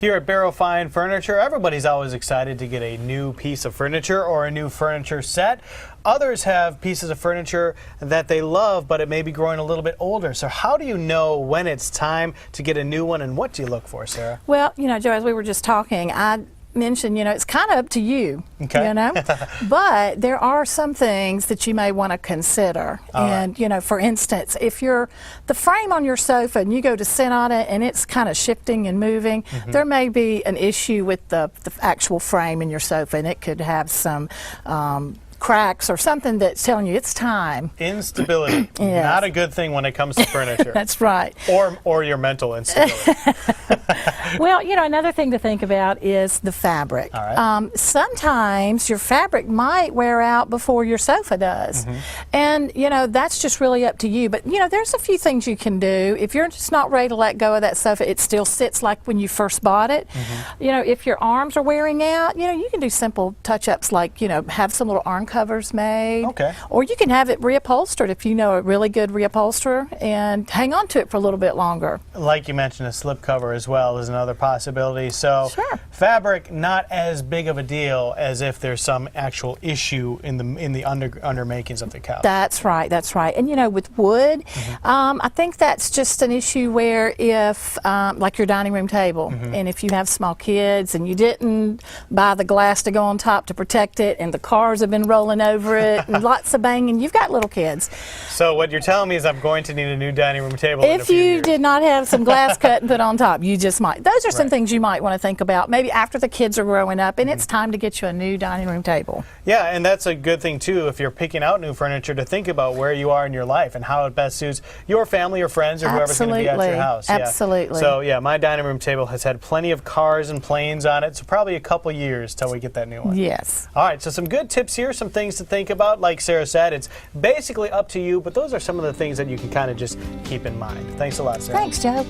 Here at Barrow Fine Furniture, everybody's always excited to get a new piece of furniture or a new furniture set. Others have pieces of furniture that they love, but it may be growing a little bit older. So how do you know when it's time to get a new one, and what do you look for, Sarah? Well, Joe, as we were just talking, I mentioned, it's kind of up to you, okay. But there are some things that you may want to consider. And, for instance, if you're the frame on your sofa and you go to sit on it and it's kind of shifting and moving, there may be an issue with the actual frame in your sofa, and it could have some cracks or something that's telling you it's time. Instability. Yes. Not a good thing when it comes to furniture. That's right. Or your mental instability. Well, another thing to think about is the fabric. All right. Sometimes your fabric might wear out before your sofa does. And, that's just really up to you. But, there's a few things you can do. If you're just not ready to let go of that sofa, it still sits like when you first bought it. If your arms are wearing out, you can do simple touch-ups like, have some little arm covers made. Okay. Or you can have it reupholstered if you know a really good reupholsterer, and hang on to it for a little bit longer. Like you mentioned, a slip cover as well is another possibility. So sure. Fabric, not as big of a deal as if there's some actual issue in the undermakings of the couch. That's right, that's right. And with wood, I think that's just an issue where if, like your dining room table, and if you have small kids and you didn't buy the glass to go on top to protect it, and the cars have been rolling over it, and lots of banging, you've got little kids. So what you're telling me is I'm going to need a new dining room table in a If few you years. did not have some glass cut and put on top, you just might. Those are some things you might want to think about, maybe after the kids are growing up, and it's time to get you a new dining room table. Yeah, and that's a good thing too, if you're picking out new furniture, to think about where you are in your life and how it best suits your family or friends or whoever's going to be at your house. Absolutely. So yeah, my dining room table has had plenty of cars and planes on it, so probably a couple years till we get that new one. Yes. All right, so some good tips here, some things to think about. Like Sarah said, it's basically up to you, but those are some of the things that you can kind of just keep in mind. Thanks a lot, Sarah. Thanks, Joe.